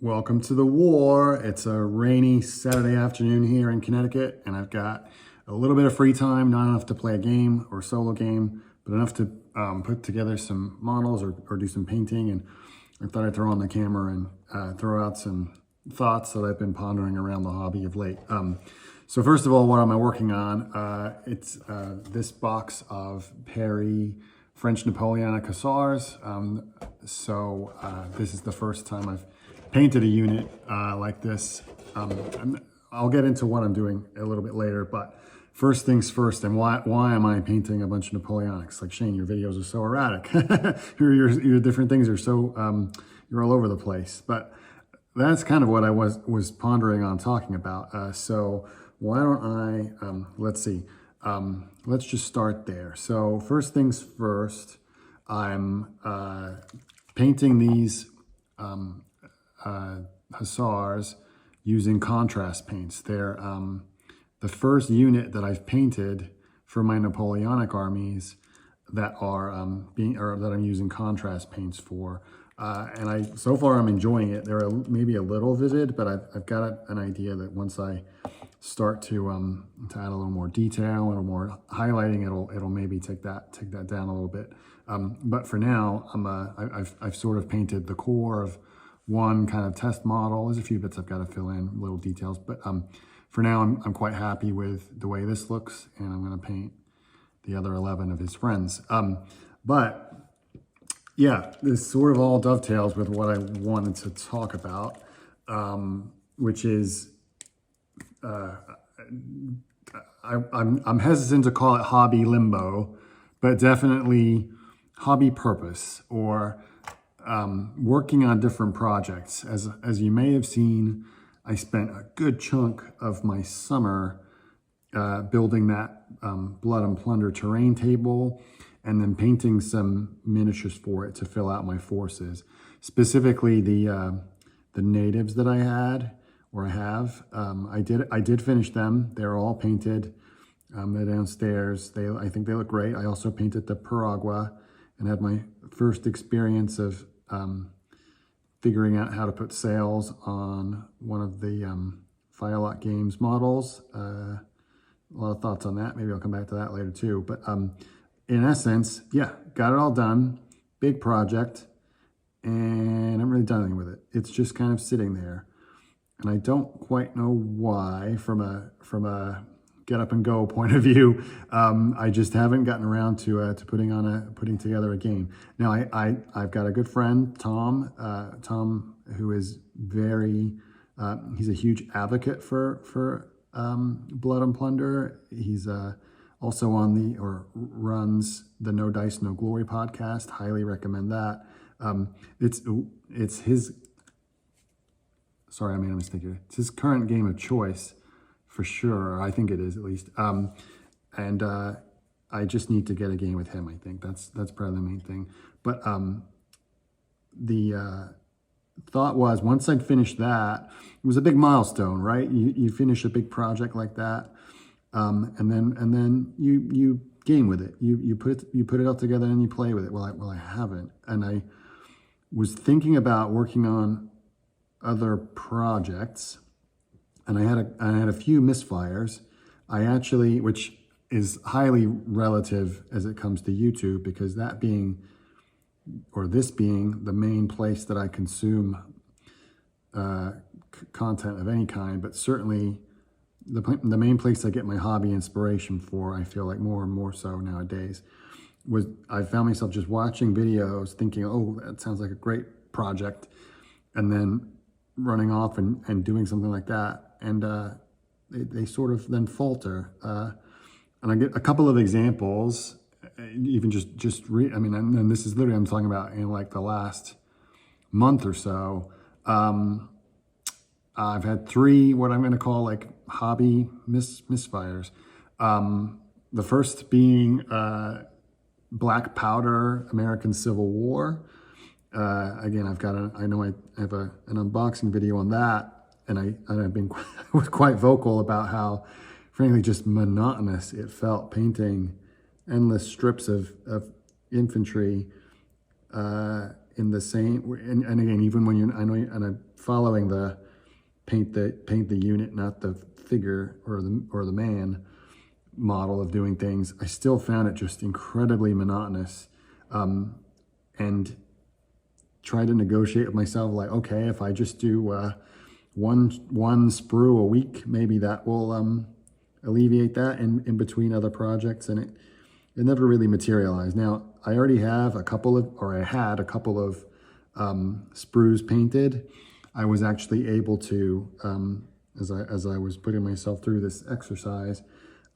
Welcome to the war. It's a rainy Saturday afternoon here in Connecticut, and I've got a little bit of free time, not enough to play a game or a solo game, but enough to put together some models or do some painting. And I thought I'd throw on the camera and throw out some thoughts that I've been pondering around the hobby of late. So first of all, what am I working on? It's this box of Perry French Napoleonic Hussars. This is the first time I've painted a unit like this. I'll get into what I'm doing a little bit later, but first things first, and why am I painting a bunch of Napoleonics? Like, Shane, your videos are so erratic. your different things are so, you're all over the place. But that's kind of what I was pondering on talking about. So why don't I, let's see, let's just start there. So first things first, I'm painting these Hussars using contrast paints. They're the first unit that I've painted for my Napoleonic armies that are that I'm using contrast paints for. And so far I'm enjoying it. They're maybe a little vivid, but I've got an idea that once I start to add a little more detail, a little more highlighting, it'll maybe take that down a little bit. But for now, I've sort of painted the core of one kind of test model. There's a few bits I've got to fill in, little details, but for now I'm quite happy with the way this looks, and I'm going to paint the other 11 of his friends. But yeah, this sort of all dovetails with what I wanted to talk about, which is I'm hesitant to call it hobby limbo, but definitely hobby purpose, or working on different projects. As you may have seen, I spent a good chunk of my summer building that Blood and Plunder terrain table, and then painting some miniatures for it to fill out my forces. Specifically, the natives that I had, or I have, I did finish them. They're all painted. They're downstairs. I think they look great. I also painted the Piragua and had my first experience of figuring out how to put sails on one of the Firelock Games models. A lot of thoughts on that. Maybe I'll come back to that later too. But in essence, yeah, got it all done. Big project, and I haven't really done anything with it. It's just kind of sitting there, and I don't quite know why. From a get up and go point of view, I just haven't gotten around to putting together a game. Now I've got a good friend, Tom, who is very he's a huge advocate for Blood and Plunder. He's also runs the No Dice No Glory podcast. Highly recommend that. It's his. Sorry, I made a mistake here. It's his current game of choice, for sure. I think it is, at least. I just need to get a game with him. I think that's probably the main thing. But the thought was, once I'd finished that, it was a big milestone, right? You finish a big project like that, and then you game with it. You put it all together and you play with it. Well, I haven't, and I was thinking about working on other projects, and I had a few misfires. Which is highly relative as it comes to YouTube, because this being the main place that I consume content of any kind, but certainly the main place I get my hobby inspiration for, I feel like more and more so nowadays, I found myself just watching videos thinking, oh, that sounds like a great project, and then running off and doing something like that, and they sort of then falter. And I get a couple of examples, even and this is literally, I'm talking about in like the last month or so. I've had 3, what I'm going to call like hobby misfires. The first being Black Powder, American Civil War. Again, I know I have an unboxing video on that, and I've been quite vocal about how, frankly, just monotonous it felt painting endless strips of infantry in the same, and again, even when you're, I know, and I'm following the paint the unit, not the figure or the man model of doing things, I still found it just incredibly monotonous, and try to negotiate with myself, like, okay, if I just do one sprue a week, maybe that will alleviate that in between other projects, and it never really materialized. Now, I already have I had a couple of sprues painted. I was actually able to, as I was putting myself through this exercise,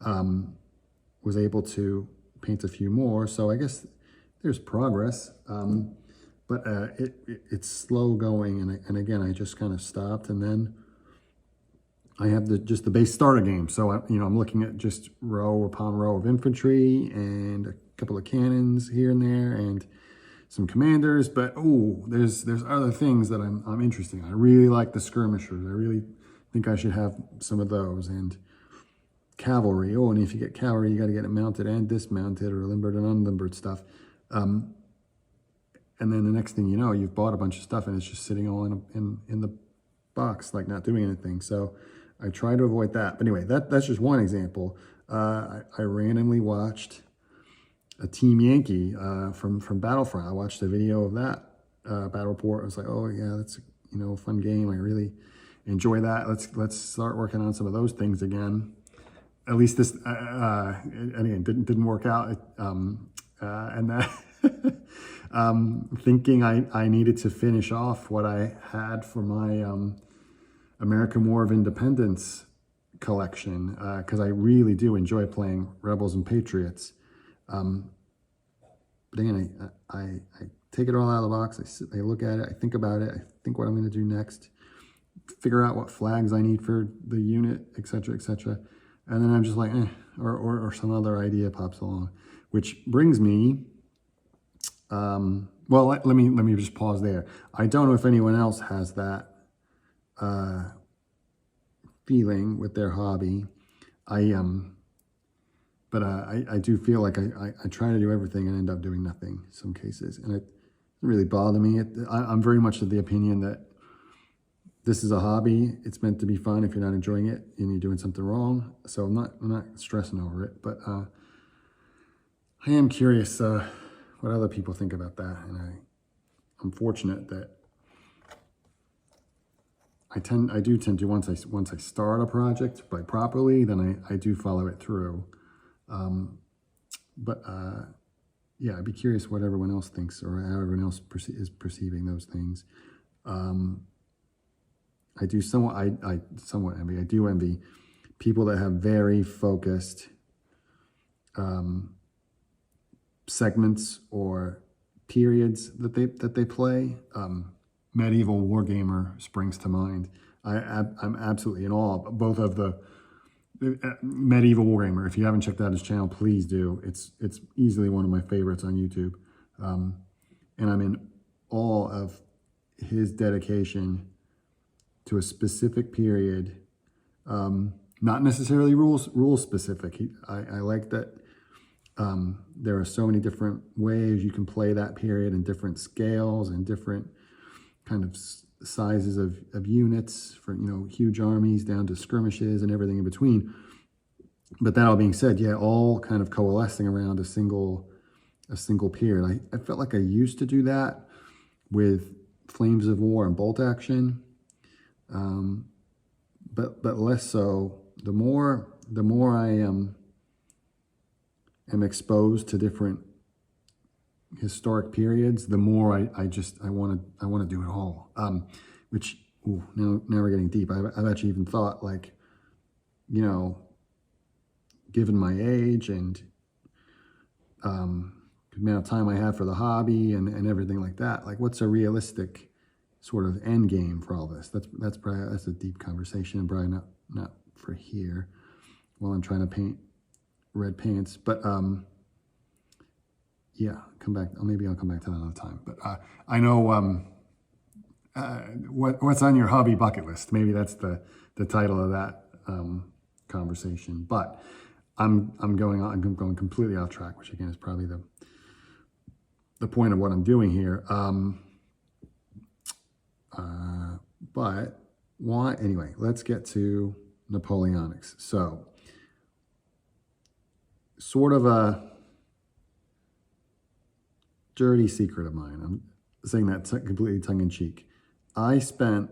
was able to paint a few more. So I guess there's progress, but it's slow going. And again, I just kind of stopped, and then I have just the base starter game. So I'm looking at just row upon row of infantry and a couple of cannons here and there and some commanders. But there's other things that I'm interested in. I really like the skirmishers. I really think I should have some of those, and cavalry. And if you get cavalry, you got to get it mounted and dismounted, or limbered and unlimbered stuff. And then the next thing you know, you've bought a bunch of stuff and it's just sitting all in the box, like not doing anything. So I try to avoid that. But anyway, that's just one example. I randomly watched a Team Yankee from Battlefront. I watched a video of that battle report. I was like, oh yeah, that's a fun game. I really enjoy that. Let's start working on some of those things again. At least this, and again, didn't work out. And that thinking I needed to finish off what I had for my American War of Independence collection, because I really do enjoy playing Rebels and Patriots. But again, I take it all out of the box. I look at it, I think about it, I think what I'm going to do next, figure out what flags I need for the unit, etc., etc. And then I'm just like, or some other idea pops along, which brings me. Well, let me just pause there. I don't know if anyone else has that feeling with their hobby. But I do feel like I try to do everything and end up doing nothing in some cases, and it doesn't really bother me. I'm very much of the opinion that this is a hobby. It's meant to be fun. If you're not enjoying it and you're doing something wrong, so I'm not stressing over it. But I am curious what other people think about that, and I'm fortunate that I do tend to, once I start a project properly, then I do follow it through. Yeah, I'd be curious what everyone else thinks, or how everyone else is perceiving those things. I do somewhat envy. I do envy people that have very focused segments or periods that they play. Medieval Wargamer springs to mind. I'm absolutely in awe, both of the Medieval Wargamer. If you haven't checked out his channel, please do. It's easily one of my favorites on YouTube, and I'm in awe of his dedication to a specific period, not necessarily rules specific. I like that there are so many different ways you can play that period, and different scales and different kind of sizes of units, from huge armies down to skirmishes and everything in between. But that all being said, yeah, all kind of coalescing around a single period. I felt like I used to do that with Flames of War and Bolt Action, but less so. The more I am exposed to different historic periods, the more I want to do it all. Which now we're getting deep. I've actually even thought, like, given my age and the amount of time I have for the hobby and everything like that, like, what's a realistic sort of end game for all this? That's a deep conversation, and probably not for here while I'm trying to paint red pants. But yeah, maybe I'll come back to that another time. But I know what's on your hobby bucket list. Maybe that's the title of that conversation. But I'm going completely off track, which again is probably the point of what I'm doing here. But why? Anyway, let's get to Napoleonics. So, sort of a dirty secret of mine. I'm saying that completely tongue in cheek. I spent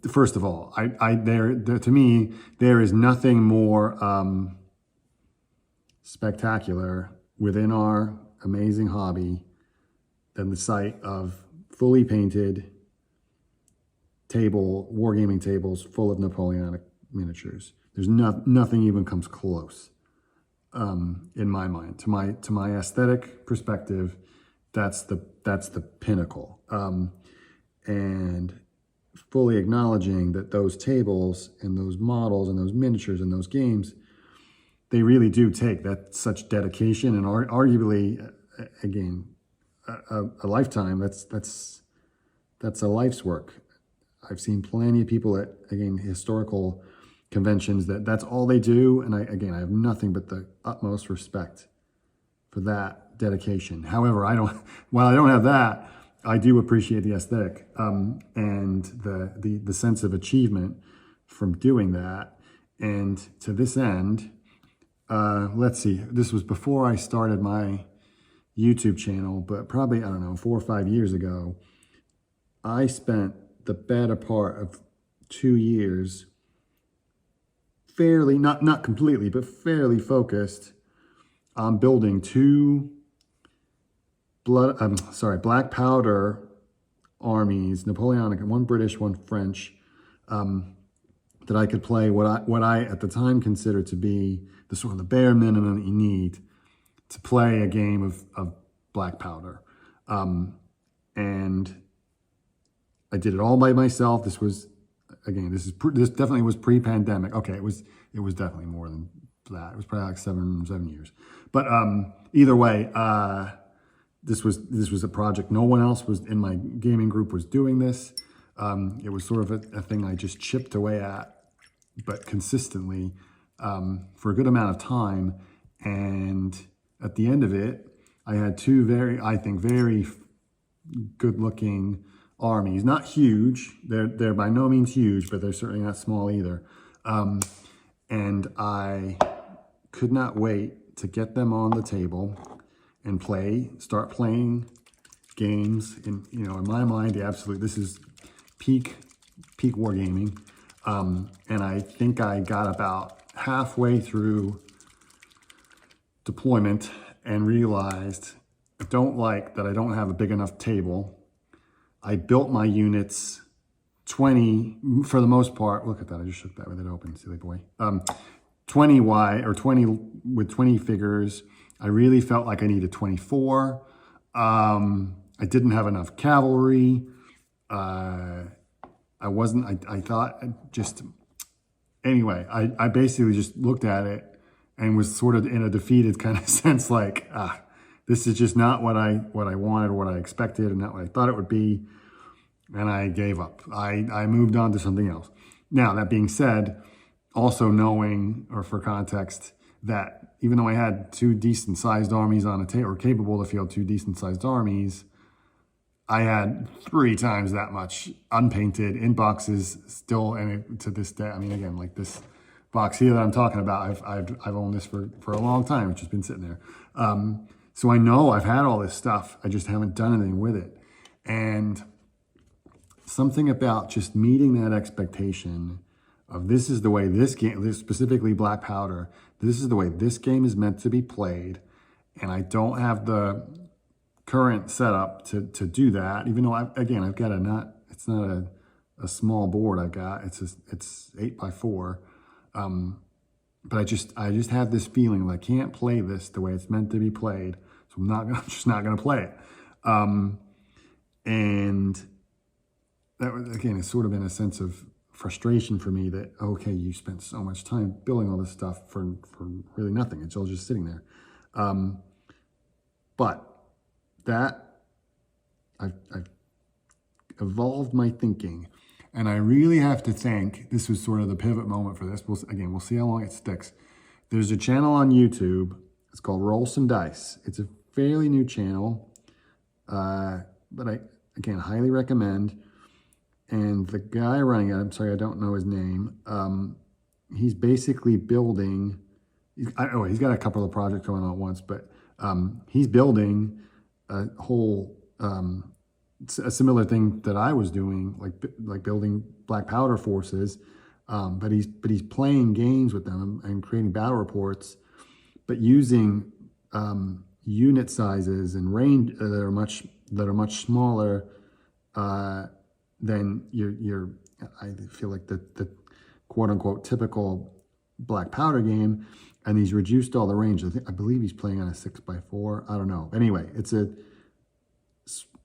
first of all, there to me there is nothing more spectacular within our amazing hobby than the sight of fully painted wargaming tables full of Napoleonic miniatures. There's nothing even comes close in my mind to my aesthetic perspective. That's the pinnacle, and fully acknowledging that those tables and those models and those miniatures and those games, they really do take that such dedication and arguably, again, a lifetime. That's a life's work. I've seen plenty of people at, again, historical conventions that's all they do, and I have nothing but the utmost respect for that dedication. However, while I don't have that, I do appreciate the aesthetic and the sense of achievement from doing that. And to this end, let's see, this was before I started my YouTube channel, but probably, I don't know, 4 or 5 years ago, I spent the better part of 2 years fairly, not completely, but fairly focused on building 2 black powder armies, Napoleonic, one British, one French, that I could play what I at the time considered to be the sort of the bare minimum that you need to play a game of black powder. And I did it all by myself. This was, again, this definitely was pre-pandemic. Okay, it was definitely more than that. It was probably like seven years. But either way, this was a project. No one else was in my gaming group was doing this. It was sort of a thing I just chipped away at, but consistently for a good amount of time. And at the end of it, I had 2 very good-looking armies. Not huge. They're by no means huge, but they're certainly not small either. And I could not wait to get them on the table and start playing games. In my mind, this is peak wargaming. And I think I got about halfway through deployment and realized I don't like that I don't have a big enough table. I built my units 20 for the most part. Look at that, I just shook that with it open, silly boy. 20 wide, or 20 with 20 figures. I really felt like I needed 24. I didn't have enough cavalry. I thought anyway, I basically just looked at it and was sort of in a defeated kind of sense, like, this is just not what I wanted or what I expected and not what I thought it would be. And I gave up. I moved on to something else. Now, that being said, also knowing, or for context, that even though I had 2 decent sized armies on a table, or capable to field 2 decent sized armies, I had 3 times that much unpainted in boxes still, and to this day, I mean, again, like this box here that I'm talking about, I've owned this for a long time. It's just been sitting there. So I know I've had all this stuff. I just haven't done anything with it. And something about just meeting that expectation of this is the way this game, this specifically black powder, this is the way this game is meant to be played. And I don't have the current setup to do that, even though I've got it's not a small board I've got, it's 8x4. But I just have this feeling that I can't play this the way it's meant to be played. So I'm just not gonna play it. And that was, again, it's sort of been a sense of frustration for me that, okay, you spent so much time building all this stuff for really nothing. It's all just sitting there. But that I've evolved my thinking, and I really have to thank, this was sort of the pivot moment for this. We'll see how long it sticks. There's a channel on YouTube. It's called Roll Some Dice. It's a fairly new channel, but I, again, highly recommend. And the guy running it, I'm sorry, I don't know his name. He's basically building, he's got a couple of projects going on at once, but he's building a whole, a similar thing that I was doing, like building black powder forces, but he's playing games with them and creating battle reports, but using unit sizes and range that are much smaller than your I feel like the quote unquote typical black powder game, and he's reduced all the range. I believe he's playing on a 6x4. I don't know. Anyway, it's a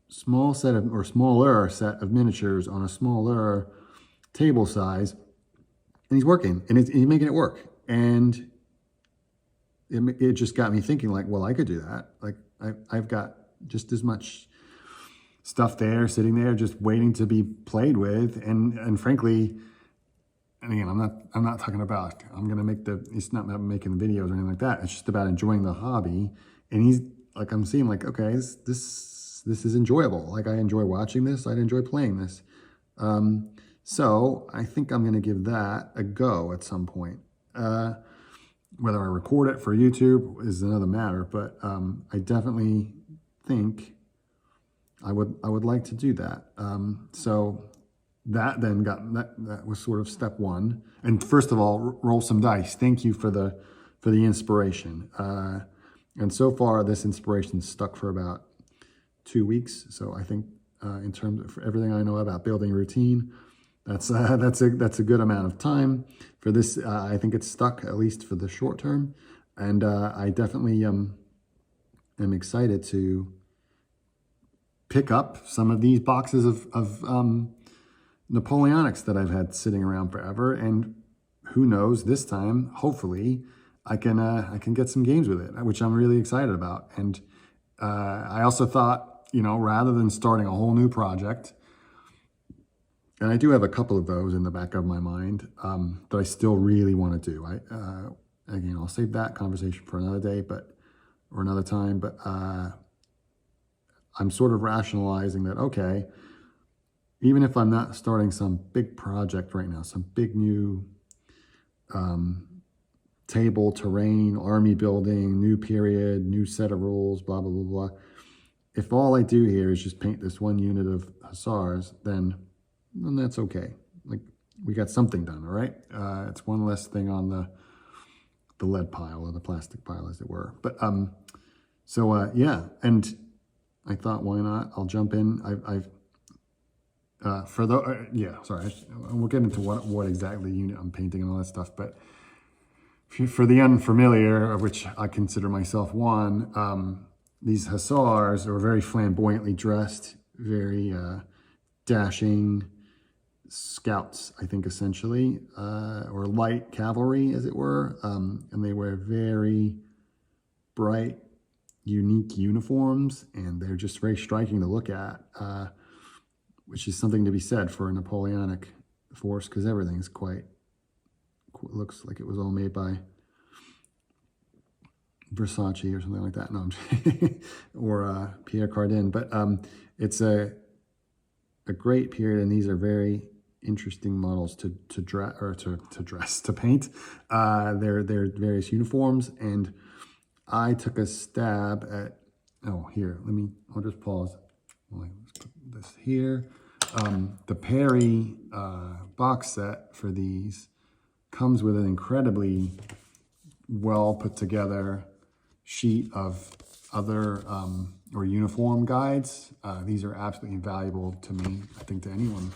smaller set of miniatures on a smaller table size, and he's working, and he's making it work. And it just got me thinking, like, well, I could do that. Like, I've got just as much stuff there, sitting there, just waiting to be played with. And frankly, and again, I'm not talking about, I'm going to make it's not about making videos or anything like that. It's just about enjoying the hobby. And he's like, I'm seeing like, okay, this is enjoyable. Like, I enjoy watching this. I'd enjoy playing this. So I think I'm going to give that a go at some point. Whether I record it for YouTube is another matter, but I definitely think I would like to do that. So that then that was sort of step one. And first of all, roll some dice. Thank you for the inspiration. And so far, this inspiration stuck for about 2 weeks. So I think in terms of everything I know about building routine, that's a good amount of time for this. I think it's stuck, at least for the short term, and I definitely am excited to pick up some of these boxes of Napoleonics that I've had sitting around forever, and who knows, this time, hopefully, I can get some games with it, which I'm really excited about. And I also thought, rather than starting a whole new project. And I do have a couple of those in the back of my mind that I still really want to do. Again, I'll save that conversation for another day, or another time. But I'm sort of rationalizing that, okay, even if I'm not starting some big project right now, some big new table, terrain, army building, new period, new set of rules, blah, blah, blah, blah. If all I do here is just paint this one unit of Hussars, then that's okay. Like, we got something done, all right? It's one less thing on the lead pile, or the plastic pile, as it were. But yeah, and I thought, why not? I'll jump in. We'll get into what exactly unit I'm painting and all that stuff. But for the unfamiliar, of which I consider myself one, these Hussars are very flamboyantly dressed, very dashing scouts, I think, essentially, or light cavalry, as it were. And they wear very bright, unique uniforms, and they're just very striking to look at, which is something to be said for a Napoleonic force, because everything's looks like it was all made by Versace or something like that. No, I'm just or Pierre Cardin. But it's a great period, and these are very interesting models to paint. Their various uniforms, and I took a stab at. Oh, here. I'll just pause. Let's put this here. The Perry box set for these comes with an incredibly well put together sheet of other or uniform guides. These are absolutely invaluable to me. I think to anyone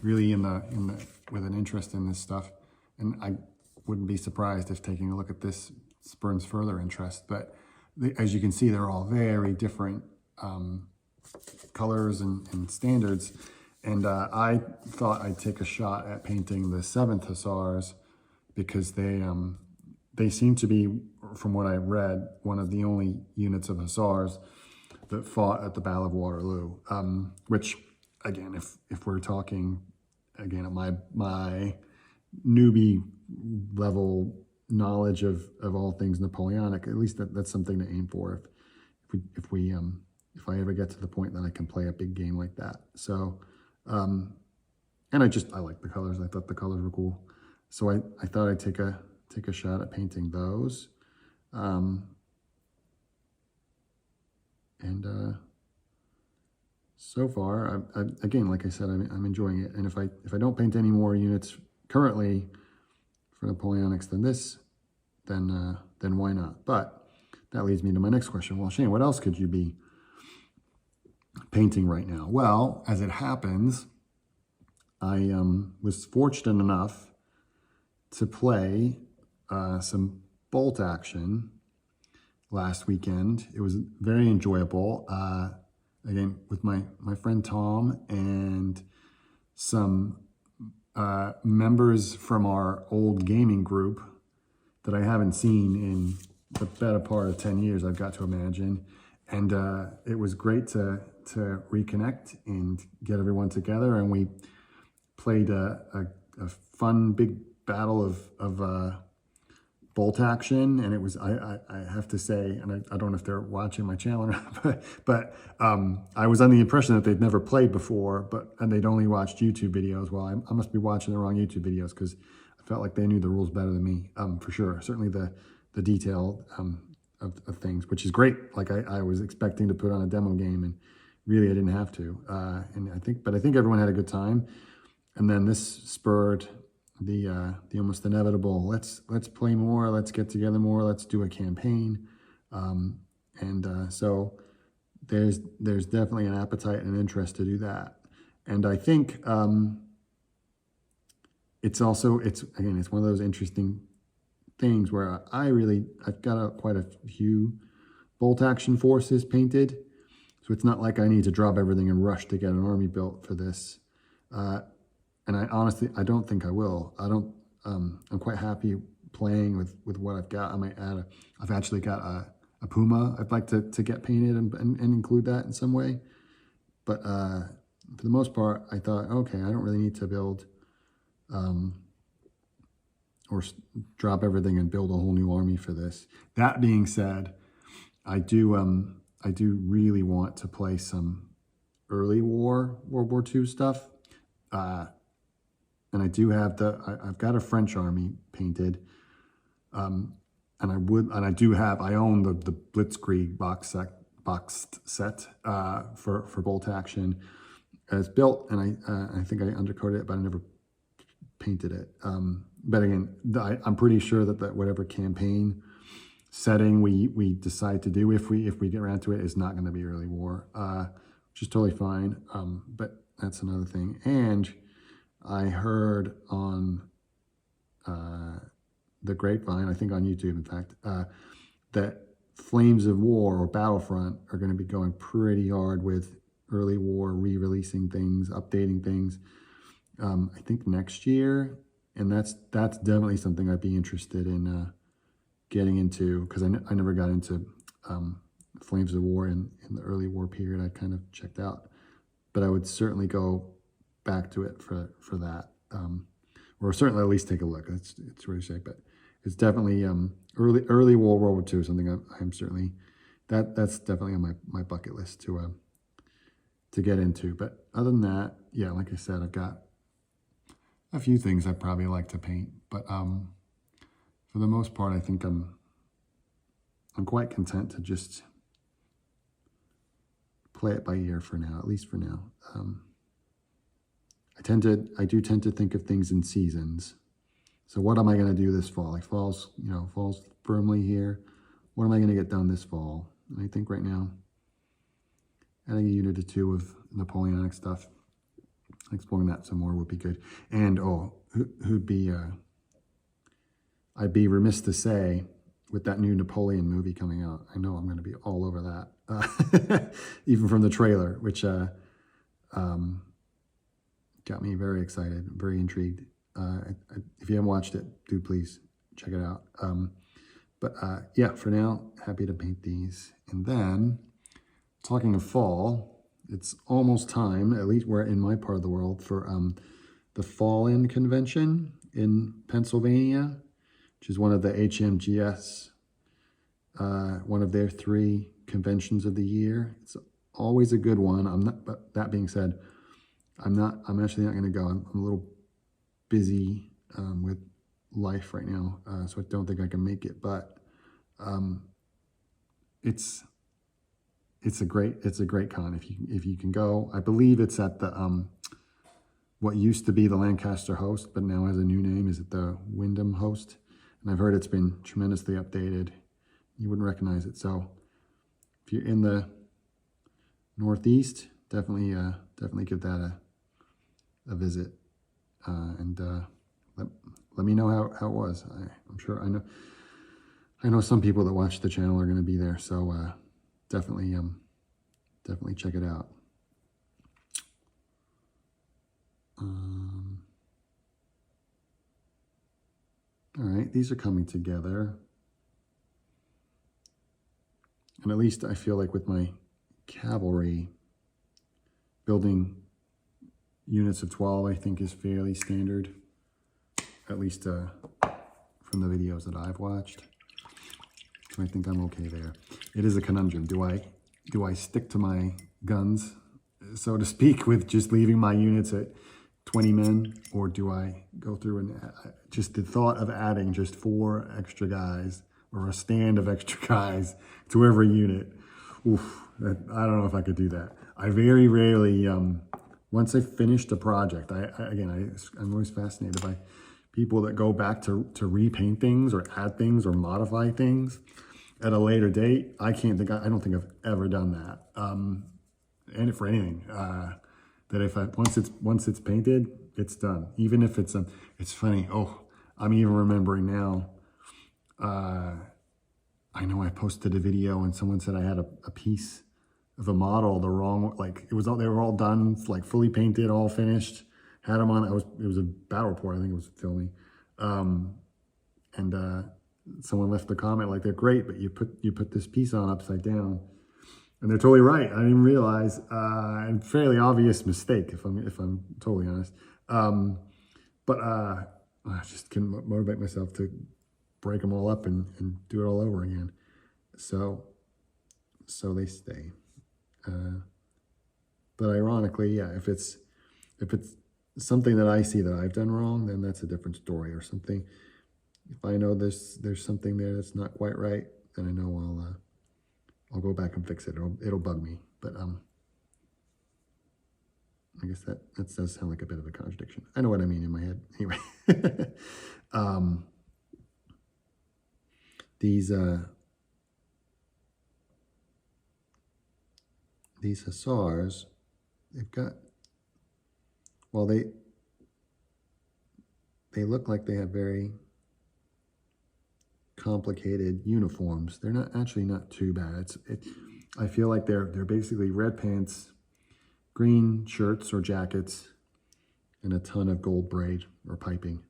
really with an interest in this stuff. And I wouldn't be surprised if taking a look at this spurns further interest. But as you can see, they're all very different colors and standards. And I thought I'd take a shot at painting the 7th Hussars, because they seem to be, from what I read, one of the only units of Hussars that fought at the Battle of Waterloo. Which, again, if we're talking, again, at my newbie level knowledge of all things Napoleonic, at least that's something to aim for if I ever get to the point that I can play a big game like that. So and I like the colors. I thought the colors were cool. So I thought I'd take a shot at painting those. And so far, again, like I said, I'm enjoying it. And if I don't paint any more units currently for Napoleonics than this, then why not? But that leads me to my next question. Well, Shane, what else could you be painting right now? Well, as it happens, I was fortunate enough to play some bolt action last weekend. It was very enjoyable. Again, with my friend Tom and some members from our old gaming group that I haven't seen in the better part of 10 years, I've got to imagine. And it was great to reconnect and get everyone together. And we played a fun big battle of bolt action, and it was I have to say, and I don't know if they're watching my channel or not, but I was under the impression that they'd never played before, and they'd only watched YouTube videos. Well, I must be watching the wrong YouTube videos, because I felt like they knew the rules better than me, for sure. Certainly the detail of things, which is great. Like I was expecting to put on a demo game, and really I didn't have to. And I think everyone had a good time. And then this spurred the almost inevitable, let's play more, let's get together more, let's do a campaign. So there's definitely an appetite and an interest to do that. And I think it's one of those interesting things where I've got quite a few bolt action forces painted. So it's not like I need to drop everything and rush to get an army built for this. And I honestly don't think I will. I'm quite happy playing with what I've got. I might add I've actually got a Puma I'd like to get painted and include that in some way. But for the most part, I thought, okay, I don't really need to build or drop everything and build a whole new army for this. That being said, I do really want to play some early World War II stuff. And I do have I've got a French army painted. And I own the Blitzkrieg boxed set for bolt action. It's built, and I think I undercoated it, but I never painted it. But again, I'm pretty sure that whatever campaign setting we decide to do, if we get around to it, is not going to be early war, which is totally fine. But that's another thing. And I heard on the grapevine, I think on YouTube, in fact, that Flames of War or Battlefront are going to be going pretty hard with early war, re-releasing things, updating things. I think next year, and that's definitely something I'd be interested in getting into, because I never got into Flames of War in the early war period. I kind of checked out, but I would certainly go back to it for that, or certainly at least take a look. It's really safe, but it's definitely early World War II, something I'm certainly that's definitely on my bucket list to get into. But other than that, yeah, like I said, I've got a few things I'd probably like to paint, but for the most part, I think I'm quite content to just play it by ear for now, at least for now. I do tend to think of things in seasons. So what am I going to do this fall? Like fall's firmly here. What am I going to get done this fall? And I think right now, adding a unit or two of Napoleonic stuff, exploring that some more would be good. And I'd be remiss to say, with that new Napoleon movie coming out, I know I'm going to be all over that, even from the trailer, which got me very excited, very intrigued. If you haven't watched it, do please check it out. But yeah, for now, happy to paint these. And then, talking of fall, it's almost time, at least we're in my part of the world, for the Fall-In Convention in Pennsylvania, which is one of the HMGS, one of their 3 conventions of the year. It's always a good one. But that being said, I'm actually not going to go. I'm a little busy with life right now, so I don't think I can make it. But it's a great con if you can go. I believe it's at the what used to be the Lancaster Host, but now has a new name. Is it the Wyndham Host? And I've heard it's been tremendously updated. You wouldn't recognize it. So if you're in the Northeast, definitely give that a visit, and let me know how it was. I'm sure I know some people that watch the channel are going to be there, so definitely check it out. All right, these are coming together, and at least I feel like with my cavalry, building units of 12, I think, is fairly standard, at least from the videos that I've watched. So I think I'm okay there. It is a conundrum. Do I stick to my guns, so to speak, with just leaving my units at 20 men, or do I go through and just the thought of adding just 4 extra guys or a stand of extra guys to every unit? Oof, I don't know if I could do that. I very rarely, once I finished a project, I'm always fascinated by people that go back to repaint things or add things or modify things at a later date. I don't think I've ever done that. And for anything, that if once it's painted, it's done. Even if it's funny. Oh, I'm even remembering now. I know I posted a video and someone said I had a piece of a model the wrong, like they were all done, like fully painted, all finished. Had them on. It was a battle report. I think it was filming, and someone left the comment like, they're great, but you put this piece on upside down. And they're totally right. I didn't realize, and fairly obvious mistake, if I'm totally honest. But I just can motivate myself to break them all up and do it all over again. So they stay. But ironically, yeah, if it's something that I see that I've done wrong, then that's a different story. Or something, if I know there's something there that's not quite right, then I know I'll go back and fix it. It'll bug me, but I guess that does sound like a bit of a contradiction. I know what I mean in my head. Anyway, these Hussars, they've got, well, they look like they have very complicated uniforms. They're not too bad. I feel like they're basically red pants, green shirts or jackets, and a ton of gold braid or piping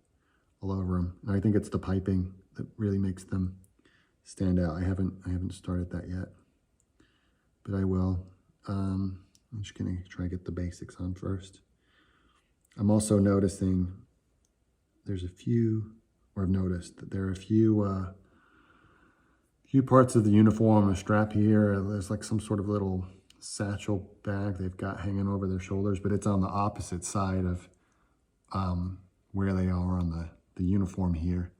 all over them. And I think it's the piping that really makes them stand out. I haven't started that yet, but I will. I'm just gonna try to get the basics on first. I'm also noticing I've noticed that there are a few parts of the uniform, a strap here, there's like some sort of little satchel bag they've got hanging over their shoulders, but it's on the opposite side of where they are on the uniform here.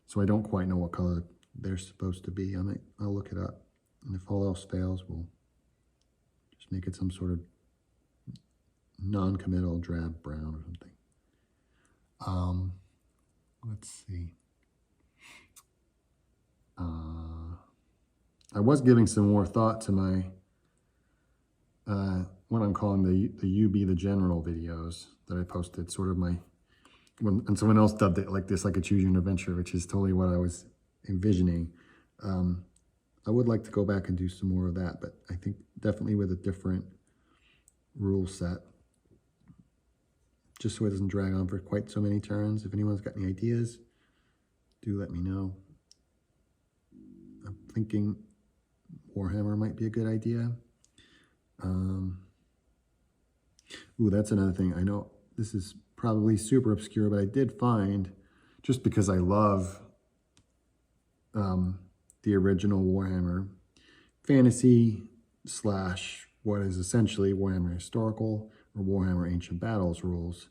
So I don't quite know what color they're supposed to be. I'll look it up, and if all else fails, we'll just make it some sort of non-committal drab brown or something. Let's see. I was giving some more thought to my what I'm calling the You Be the General videos that I posted, sort of and someone else dubbed it like this, like a choose your own adventure, which is totally what I was envisioning. I would like to go back and do some more of that, but I think definitely with a different rule set, just so it doesn't drag on for quite so many turns. If anyone's got any ideas, do let me know. I'm thinking Warhammer might be a good idea. Ooh, that's another thing. I know this is probably super obscure, but I did find, just because I love the original Warhammer fantasy / what is essentially Warhammer historical or Warhammer Ancient Battles rules,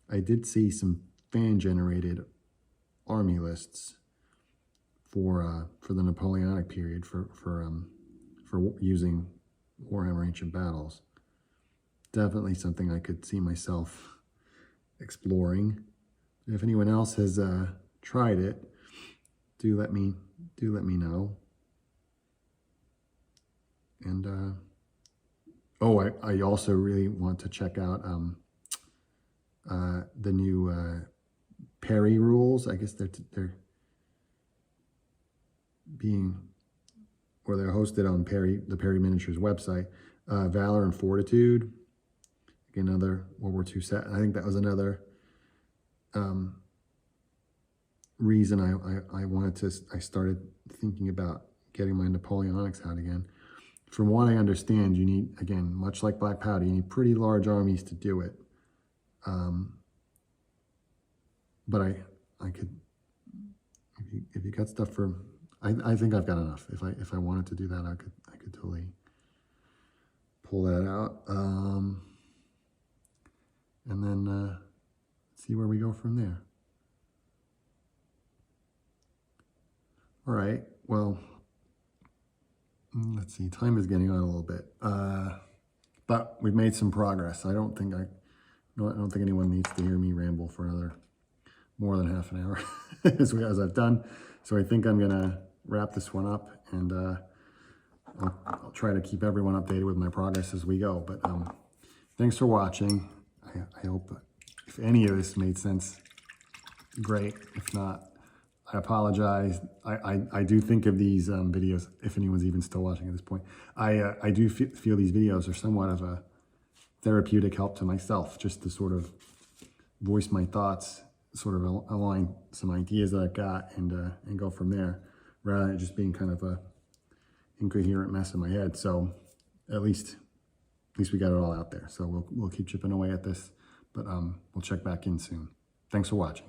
I did see some fan-generated army lists for the Napoleonic period for using Warhammer Ancient Battles. Definitely something I could see myself exploring. If anyone else has tried it, do let me know. And I also really want to check out the new Perry rules. I guess they're they're hosted on the Perry Miniatures website. Valor and Fortitude, again, another World War II set. I think that was another reason I started thinking about getting my Napoleonics out again. From what I understand, you need, again, much like Black Powder, you need pretty large armies to do it. But I could, if you got stuff for, I think I've got enough. If I wanted to do that, I could totally pull that out. And then see where we go from there. All right, well, let's see, time is getting on a little bit. But we've made some progress. I don't think anyone needs to hear me ramble for another more than half an hour as I've done. So I think I'm gonna wrap this one up, and I'll try to keep everyone updated with my progress as we go. But thanks for watching. I hope if any of this made sense, great. If not, I apologize. I do think of these videos, if anyone's even still watching at this point, I do feel these videos are somewhat of a therapeutic help to myself, just to sort of voice my thoughts, sort of align some ideas that I've got, and go from there, rather than just being kind of a incoherent mess in my head. So at least we got it all out there. So we'll keep chipping away at this, but we'll check back in soon. Thanks for watching.